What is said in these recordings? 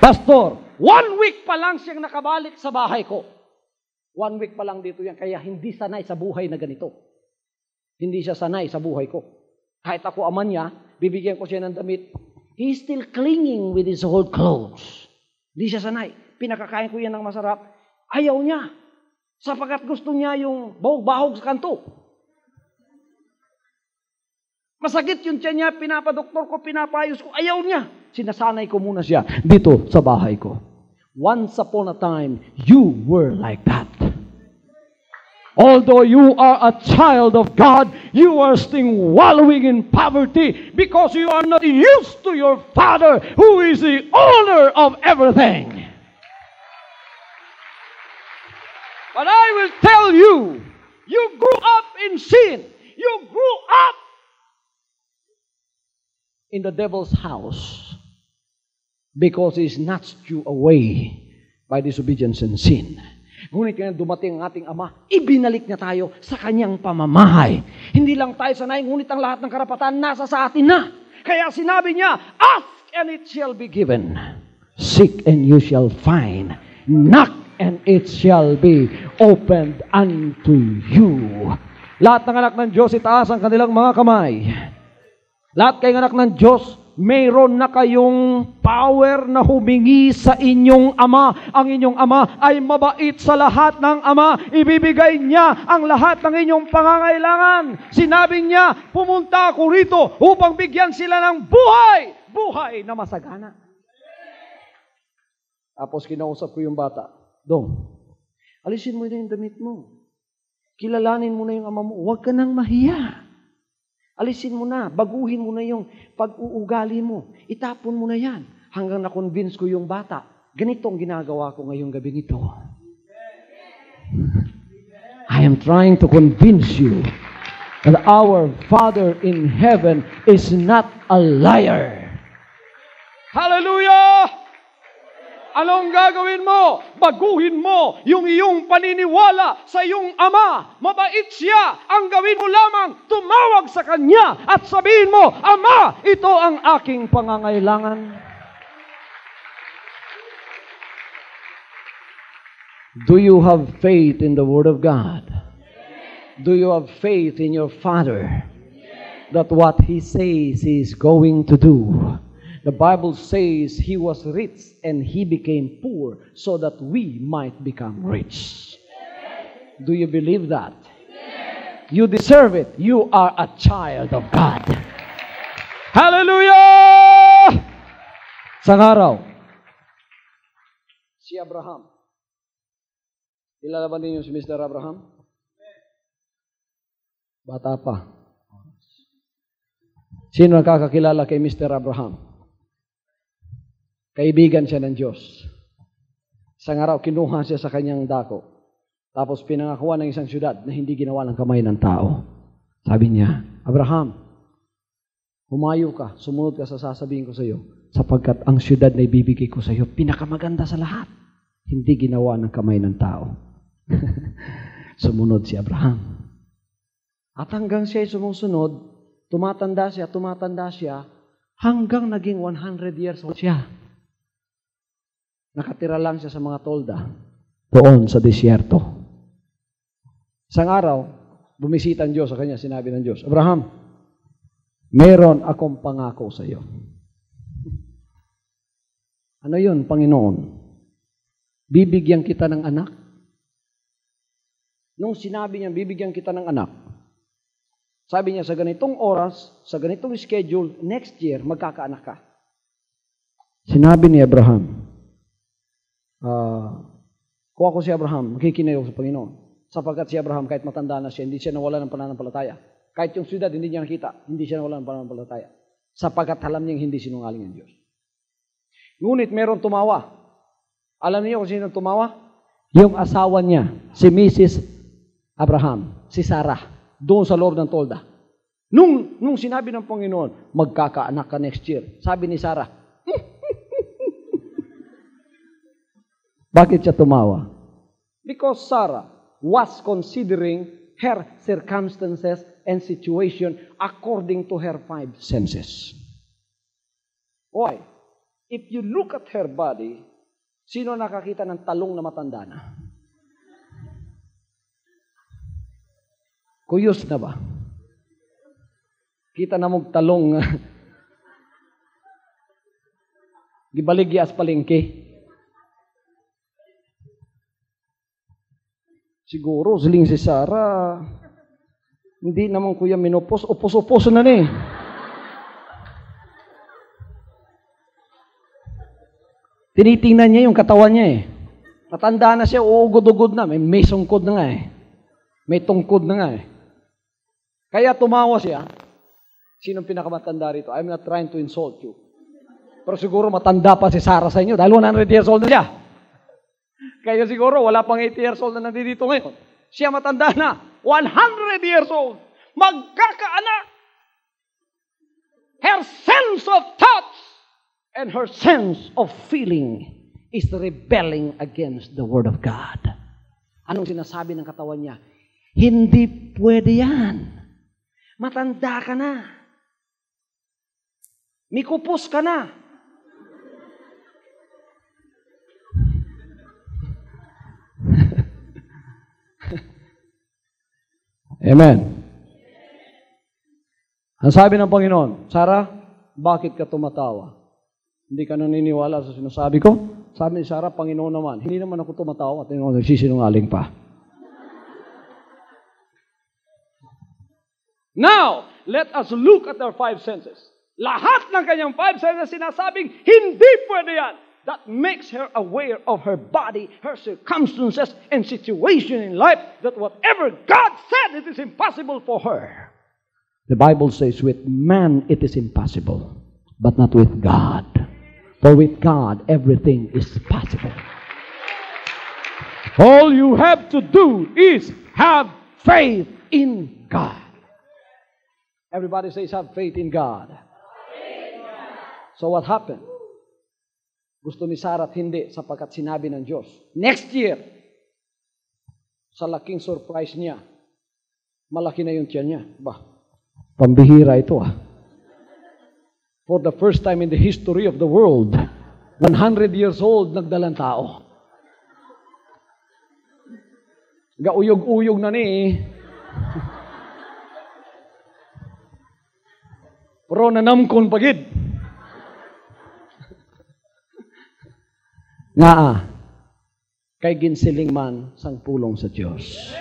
Pastor, 1 week pa lang siyang nakabalik sa bahay ko. 1 week pa lang dito yan, kaya hindi sanay sa buhay na ganito. Hindi siya sanay sa buhay ko. Kahit ako ama niya, bibigyan ko siya ng damit. He's still clinging with his old clothes. Hindi siya sanay. Pinakakain ko yan ng masarap. Ayaw niya. Sapagkat gusto niya yung bahog-bahog sa kanto. Masakit yung tiyan niya, pinapadoktor ko, pinapayos ko. Ayaw niya. Sinasanay ko muna siya dito sa bahay ko. Once upon a time, you were like that. Although you are a child of God, you are still wallowing in poverty because you are not used to your Father who is the owner of everything. But I will tell you, you grew up in sin. You grew up in the devil's house because he snatched you away by disobedience and sin. Ngunit kaya dumating ang ating Ama, ibinalik niya tayo sa kanyang pamamahay. Hindi lang tayo sanay, ngunit ang lahat ng karapatan nasa sa atin na. Kaya sinabi niya, ask and it shall be given. Seek and you shall find. Knock and it shall be opened unto you. Lahat ng anak ng Diyos, itaas ang kanilang mga kamay. Lahat kayong anak ng Diyos, mayroon na kayong power na humingi sa inyong Ama. Ang inyong Ama ay mabait sa lahat ng Ama. Ibibigay niya ang lahat ng inyong pangangailangan. Sinabi niya, pumunta ako rito upang bigyan sila ng buhay. Buhay na masagana. Tapos kinausap ko yung bata, Dong, alisin mo na yung damit mo. Kilalanin mo na yung Ama mo. Huwag ka nang mahiya. Alisin mo na, baguhin mo na yung pag-uugali mo. Itapon mo na yan. Hanggang na-convince ko yung bata. Ganito ang ginagawa ko ngayong gabi nito. I am trying to convince you that our Father in heaven is not a liar. Hallelujah! Anong gagawin mo? Baguhin mo yung iyong paniniwala sa iyong Ama. Mabait siya. Ang gawin mo lamang, tumawag sa Kanya at sabihin mo, Ama, ito ang aking pangangailangan. Do you have faith in the Word of God? Do you have faith in your Father that what He says He is going to do? The Bible says He was rich and He became poor so that we might become rich. Do you believe that? You deserve it. You are a child of God. Hallelujah! Sa araw, si Abraham. Kilala ba ninyo si Mr. Abraham? Bata pa. Sino nakakakilala kay Mr. Abraham? Kaibigan siya ng Diyos. Isang araw, kinuha siya sa kanyang dako. Tapos pinangakuan ng isang syudad na hindi ginawa ng kamay ng tao. Sabi niya, Abraham, humayo ka, sumunod ka sa sasabihin ko sa iyo, sapagkat ang syudad na ibibigay ko sa iyo, pinakamaganda sa lahat. Hindi ginawa ng kamay ng tao. Sumunod si Abraham. At hanggang siya ay sumusunod, tumatanda siya, hanggang naging 100 years old siya. Nakatira lang siya sa mga tolda doon sa disyerto. Isang araw, bumisita ang Diyos sa kanya, sinabi ng Diyos, Abraham, meron akong pangako sa iyo. Ano yun, Panginoon? Bibigyan kita ng anak? Nung sinabi niya, bibigyan kita ng anak, sabi niya, sa ganitong oras, sa ganitong schedule, next year, magkakaanak ka. Sinabi ni Abraham, kuha ko si Abraham, makikinig sa Panginoon. Sapagkat si Abraham, kahit matanda na siya, hindi siya nawala ng pananampalataya. Kahit yung siyudad, hindi niya nakita, hindi siya nawala ng pananampalataya. Sapagkat alam niyang hindi sinungaling ang Diyos. Ngunit meron tumawa. Alam niyo kung sino tumawa? Yung asawa niya, si Mrs. Abraham, si Sarah, doon sa loob ng tolda. Nung sinabi ng Panginoon, magkakaanak ka next year, sabi ni Sarah, bakit siya tumawa? Because Sarah was considering her circumstances and situation according to her five senses. Why? If you look at her body, sino nakakita ng talong na matanda na? Kuyos na ba? Kita na mong talong gibaligyas palengke. Siguro, siling si Sarah, hindi naman kuya minupos, upos-upos na ni. Tinitingnan niya yung katawan niya eh. Matanda na siya, uugod-ugod na, may sungkod na nga eh. May tungkod na nga eh. Kaya tumawa siya. Sinong pinakamatanda rito? I'm not trying to insult you. Pero siguro matanda pa si Sarah sa inyo dahil 100 years old na siya. Kaya siguro wala pang 80 years old na nandito ngayon. Siya matanda na. 100 years old. Magkakaanak. Her sense of touch and her sense of feeling is rebelling against the Word of God. Anong sinasabi ng katawan niya? Hindi pwede yan. Matanda ka na. Mikupos ka na. Amen. Ang sabi ng Panginoon, Sarah, bakit ka tumatawa? Hindi ka naniniwala sa sinasabi ko? Sabi ni Sarah, Panginoon naman, hindi naman ako tumatawa at nagsisinungaling pa. Now, let us look at our five senses. Lahat ng kanyang five senses sinasabing, hindi pwede yan. That makes her aware of her body, her circumstances, and situation in life, that whatever God said, it is impossible for her. The Bible says, with man it is impossible, but not with God. For with God, everything is possible. All you have to do is have faith in God. Everybody says, have faith in God. So what happened? Gusto ni Sarah at hindi sapagkat sinabi ng Diyos. Next year, sa laking surprise niya, malaki na yung tiyan niya. Bah, pambihira ito ah. For the first time in the history of the world, 100 years old, nagdalang tao. Gauyog-uyog na ni. Pero nanamkon pagid. Nga kay ginsiling man sang pulong sa Diyos.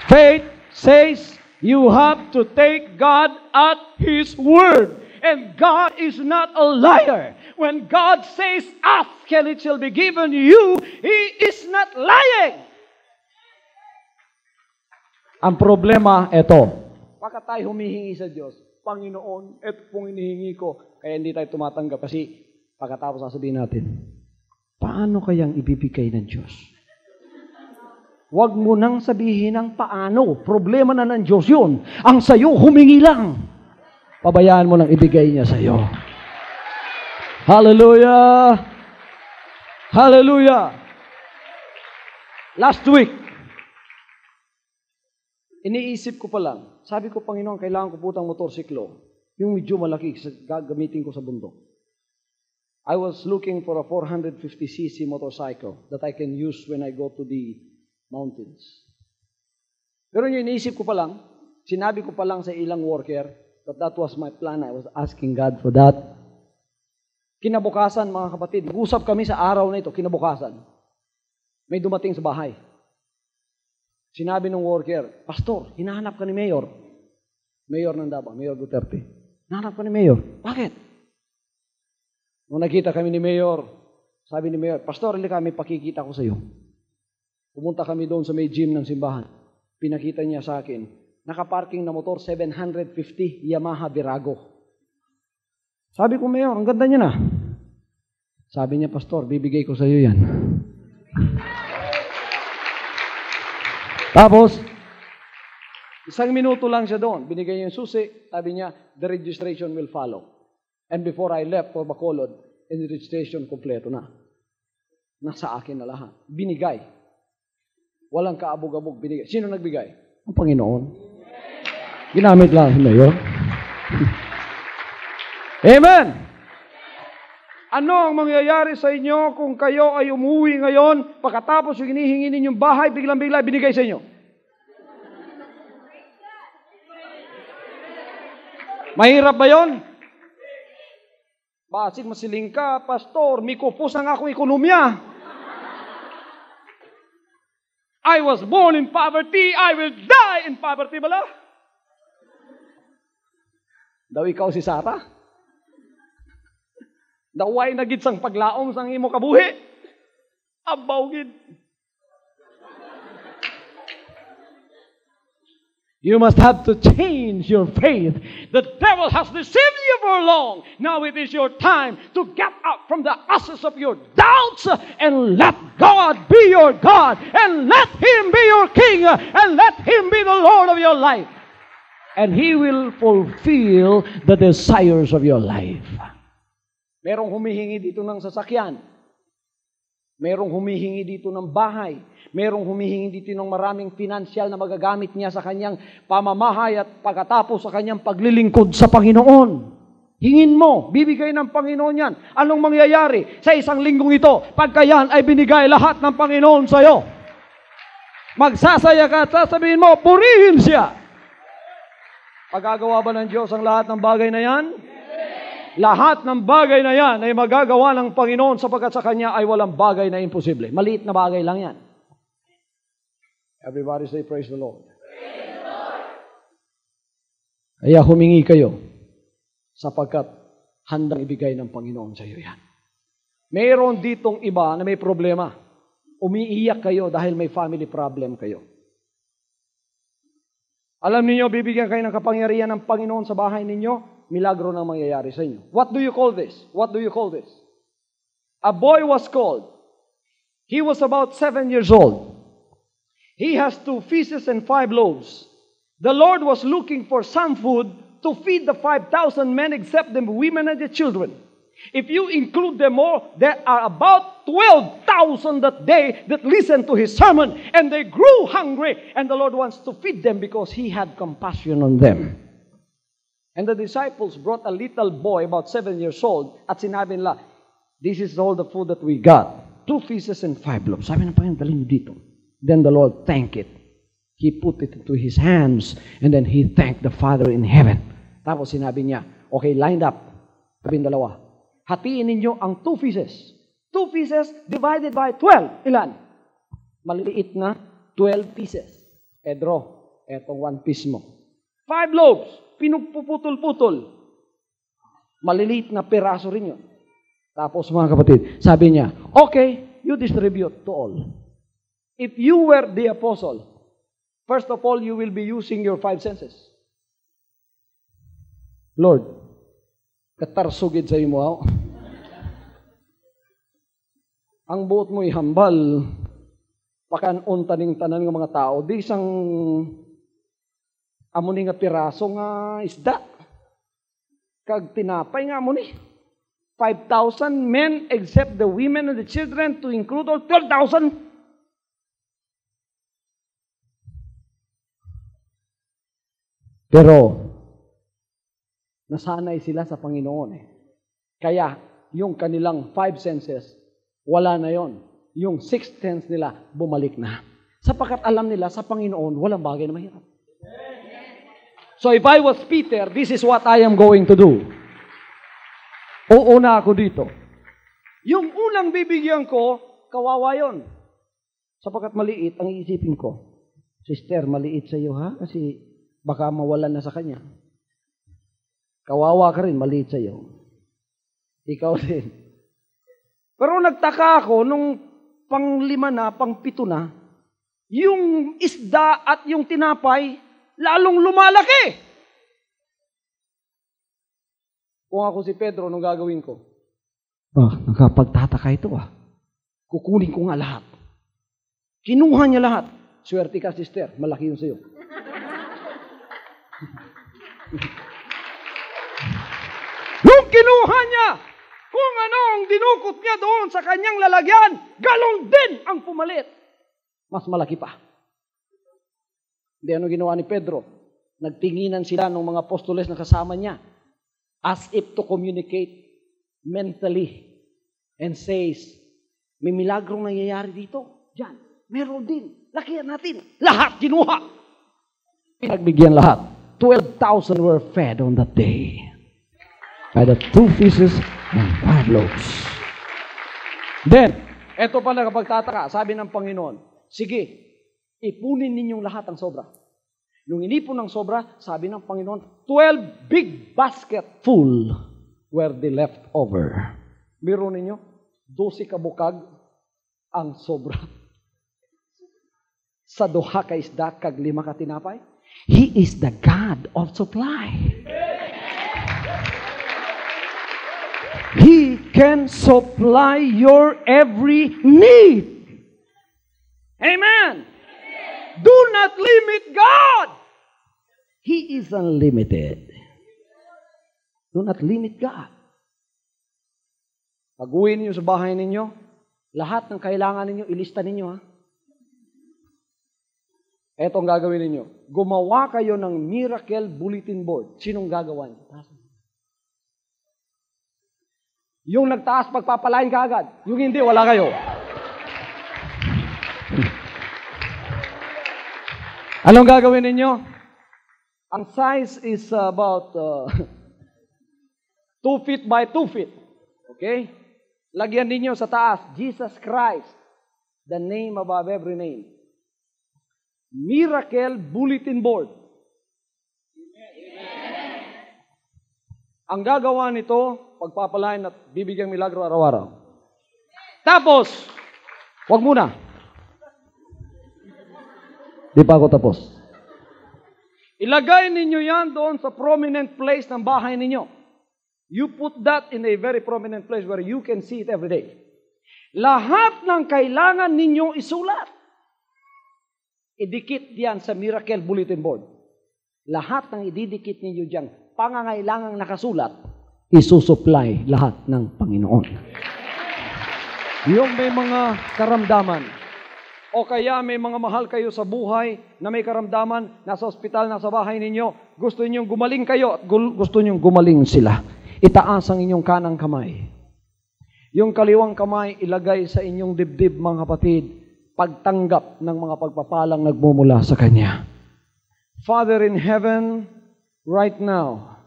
Faith says you have to take God at His word. And God is not a liar. When God says, ask and it shall be given you, He is not lying. Ang problema, eto. Baka tayo humihingi sa Diyos, Panginoon, eto pong hinihingi ko. Kaya hindi tayo tumatanggap kasi pagkatapos sasabihin natin, paano kayang ibibigay ng Diyos? Huwag mo nang sabihin ng paano. Problema na ng Diyos yun. Ang sayo, humingi lang. Pabayaan mo lang ibigay niya sayo. Hallelujah! Hallelujah! Last week, iniisip ko pa lang, sabi ko, Panginoon, kailangan ko putang motorsiklo. Yung medyo malaki, gagamitin ko sa bundok. I was looking for a 450cc motorcycle that I can use when I go to the mountains. Pero yung iniisip ko pa lang, sinabi ko pa lang sa ilang worker that was my plan. I was asking God for that. Kinabukasan, mga kapatid, nag-usap kami sa araw na ito, kinabukasan. May dumating sa bahay. Sinabi ng worker, Pastor, hinahanap ka ni Mayor. Mayor ng Davao, Mayor Duterte. Hinahanap ka ni Mayor. Bakit? Nung nakita kami ni Mayor, sabi ni Mayor, Pastor, hindi kami pakikita ko sa iyo. Pumunta kami doon sa may gym ng simbahan. Pinakita niya sa akin, nakaparking na motor, 750 Yamaha Virago. Sabi ko, Mayor, ang ganda niya na. Sabi niya, Pastor, bibigay ko sa iyo yan. Tapos, isang minuto lang siya doon. Binigay niya yung susi. Sabi niya, the registration will follow. And before I left for Bacolod, and the registration kompleto na. Nasa akin na lahat. Binigay. Walang kaabog-abog binigay. Sino nagbigay? Ang Panginoon. Ginamit lang na yun. Amen! Ano ang mangyayari sa inyo kung kayo ay umuwi ngayon, pagkatapos yung hinihingi ninyong bahay, biglang-bigla binigay sa inyo? Mahirap ba yun? Basig masiling ka, pastor, may kupos ang akong ekonomiya. I was born in poverty, I will die in poverty bala. Daw ikaw si Sarah? Daway na gid sang paglaom sang imo kabuhi. Abaw gid. You must have to change your faith. The devil has deceived you for long. Now it is your time to get up from the ashes of your doubts and let God be your God and let Him be your King and let Him be the Lord of your life. And He will fulfill the desires of your life. Merong humihingi dito ng sasakyan. Merong humihingi dito ng bahay. Merong humihingi dito ng maraming pinansyal na magagamit niya sa kanyang pamamahay at pagkatapos sa kanyang paglilingkod sa Panginoon. Hingin mo, bibigay ng Panginoon yan. Anong mangyayari sa isang linggong ito pagka yan ay binigay lahat ng Panginoon sa iyo? Magsasaya ka at sasabihin mo, purihin siya. Pagagawa ba ng Diyos ang lahat ng bagay na yan? Lahat ng bagay na yan ay magagawa ng Panginoon sapagkat sa Kanya ay walang bagay na imposible. Maliit na bagay lang yan. Everybody say, praise the Lord. Praise the Lord. Kaya humingi kayo sapagkat handang ibigay ng Panginoon sa iyo yan. Mayroon ditong iba na may problema. Umiiyak kayo dahil may family problem kayo. Alam niyo, bibigyan kayo ng kapangyarihan ng Panginoon sa bahay ninyo, milagro na mangyayari sa inyo. What do you call this? What do you call this? A boy was called. He was about 7 years old. He has 2 fishes and 5 loaves. The Lord was looking for some food to feed the 5,000 men except the women and the children. If you include them all, there are about 12,000 that day that listened to His sermon and they grew hungry and the Lord wants to feed them because He had compassion on them. And the disciples brought a little boy about 7 years old at sinabi nila, this is all the food that we got. 2 fishes and 5 loaves. Sabi ng Panginoon, dalhin niyo dito. Then the Lord thanked it. He put it into His hands and then He thanked the Father in heaven. Tapos sinabi niya, okay, lined up. Sabihin dalawa. Hatiin ninyo ang 2 fishes. 2 fishes divided by 12. Ilan? Maliliit na 12 pieces. Pedro, etong 1 piece mo. 5 loaves. Pinupuputol-putol. Maliliit na peraso rin yun. Tapos mga kapatid, sabi niya, okay, you distribute to all. If you were the apostle, first of all, you will be using your 5 senses. Lord, katarsugid sa imo ako. Ang buot mo ihambal, pakanon taning tanan ng mga tao, di isang amuni nga piraso nga isda. Kag tinapay nga amuni. 5,000 men except the women and the children to include all 12,000. Pero nasanay sila sa Panginoon eh. Kaya yung kanilang 5 senses, wala na yon. Yung 6th sense nila, bumalik na. Sapagkat alam nila sa Panginoon, walang bagay na mahirap. So if I was Peter, this is what I am going to do. Uuna ako dito. Yung unang bibigyan ko, kawawa yon. Sapagkat maliit ang iisipin ko. Sister, maliit sa iyo ha? Kasi baka mawalan na sa kanya. Kawawa ka rin, maliit sa iyo. Ikaw din. Pero nagtaka ako, nung pang-5 na, pang-7 na, yung isda at yung tinapay, lalong lumalaki. Kung ako si Pedro, anong gagawin ko? Nakapagtataka ito Kukunin ko nga lahat. Kinuha niya lahat. Swerte ka, sister. Malaki yun sa'yo. Nung kinuha niya, kung anong dinukot niya doon sa kanyang lalagyan, galon din ang pumalit. Mas malaki pa. Hindi, ano ginawa ni Pedro? Nagtinginan sila ng mga apostoles na kasama niya as if to communicate mentally and says, may milagrong nangyayari dito. Diyan, meron din. Lakihan natin. Lahat kinuha. Pinagbigyan lahat. 12,000 were fed on that day by the 2 fishes and 5 loaves. Then, eto pala kapag tataka, sabi ng Panginoon, sige, ipunin ninyong lahat ang sobra. Nung inipon ng sobra, sabi ng Panginoon, 12 big basket full were the leftover. Meron ninyo, 12 kabukag ang sobra. Sa duha ka isda, kag 5 ka tinapay. He is the God of supply. He can supply your every need. Amen. Do not limit God. He is unlimited. Do not limit God. Pag-uwi ninyo sa bahay ninyo, lahat ng kailangan ninyo, ilista ninyo, ha? Eto ang gagawin ninyo. Gumawa kayo ng miracle bulletin board. Sinong gagawa niyo? Yung nagtaas, pagpapalain ka agad. Yung hindi, wala kayo. Anong gagawin ninyo? Ang size is about 2 feet by 2 feet. Okay? Lagyan ninyo sa taas, Jesus Christ, the name above every name. Miracle bulletin board. Ang gagawa nito, pagpapalain at bibigyang milagro araw-araw. Tapos, wag muna. Di pa ako tapos. Ilagay ninyo yan doon sa prominent place ng bahay ninyo. You put that in a very prominent place where you can see it every day. Lahat ng kailangan ninyong isulat. Idikit diyan sa miracle bulletin board. Lahat ng ididikit ninyo diyan, pangangailangang nakasulat, isusupply lahat ng Panginoon. Yung may mga karamdaman, o kaya may mga mahal kayo sa buhay na may karamdaman, nasa ospital, nasa bahay ninyo, gusto ninyong gumaling kayo at gusto ninyong gumaling sila. Itaas ang inyong kanang kamay. Yung kaliwang kamay, ilagay sa inyong dibdib, mga kapatid, pagtanggap ng mga pagpapalang nagmumula sa Kanya. Father in heaven, right now,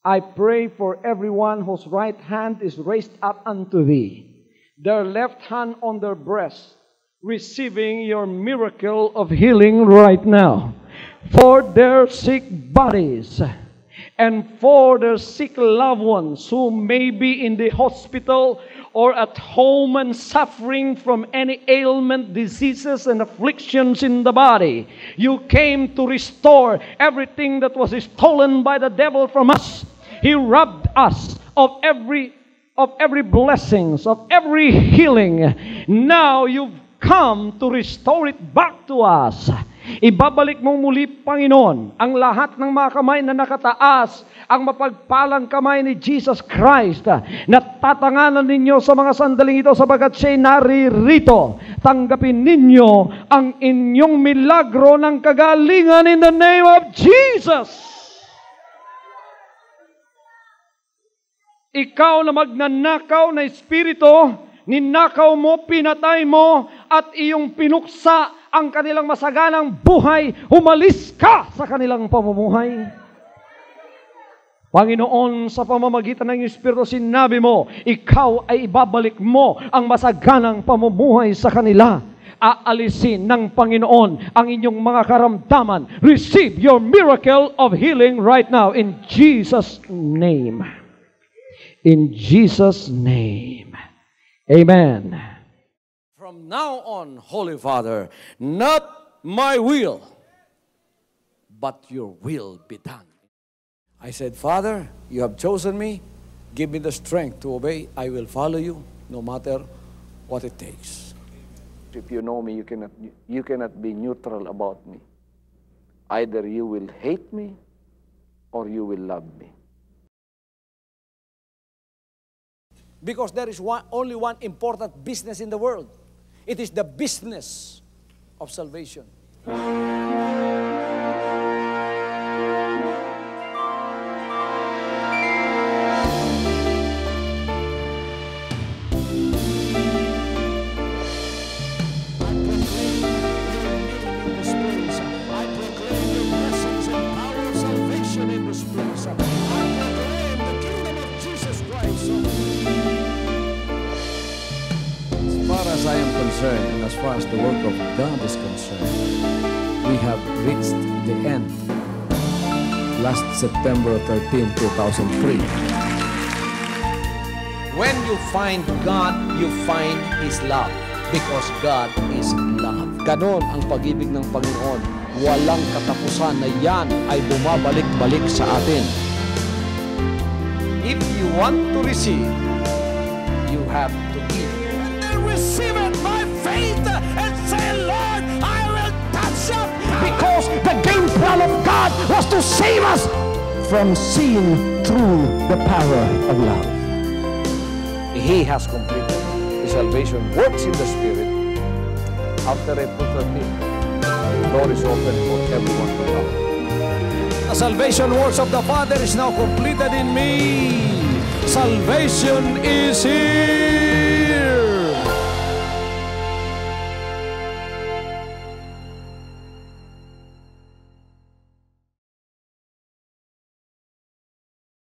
I pray for everyone whose right hand is raised up unto Thee, their left hand on their breast, receiving your miracle of healing right now, for their sick bodies, and for their sick loved ones who may be in the hospital or at home and suffering from any ailment, diseases, and afflictions in the body. You came to restore everything that was stolen by the devil from us. He robbed us of every blessings, of every healing. Now you've come to restore it back to us. Ibabalik mong muli, Panginoon, ang lahat ng mga kamay na nakataas, ang mapagpalang kamay ni Jesus Christ, na tatanganan ninyo sa mga sandaling ito sabagat siya'y naririto. Tanggapin ninyo ang inyong milagro ng kagalingan in the name of Jesus. Ikaw na magnanakaw na espiritu, ninakaw mo, pinatay mo, at iyong pinuksa ang kanilang masaganang buhay, umalis ka sa kanilang pamumuhay. Panginoon, sa pamamagitan ng Espiritu, sinabi mo, ikaw ay ibabalik mo ang masaganang pamumuhay sa kanila. Aalisin ng Panginoon ang inyong mga karamdaman. Receive your miracle of healing right now in Jesus' name. In Jesus' name. Amen. From now on, Holy Father, not my will, but your will be done. I said, Father, you have chosen me. Give me the strength to obey. I will follow you no matter what it takes. If you know me, you cannot be neutral about me. Either you will hate me or you will love me. Because there is only one important business in the world. It is the business of salvation. this place. I proclaim the kingdom of Jesus Christ. As far as I am concerned, and as far as the work of God is concerned, we have reached the end. Last September 13, 2003. When you find God, you find His love. Because God is love. Ganon ang pag-ibig ng Panginoon. Walang katapusan na yan ay bumabalik-balik sa atin. If you want to receive, you have to give. And then receive it by faith and say, Lord, I will touch up. Because the game plan of God was to save us from sin through the power of love. He has completed His salvation works in the Spirit. After April 13, the door is open for everyone to come. The salvation works of the Father is now completed in me. Salvation is here.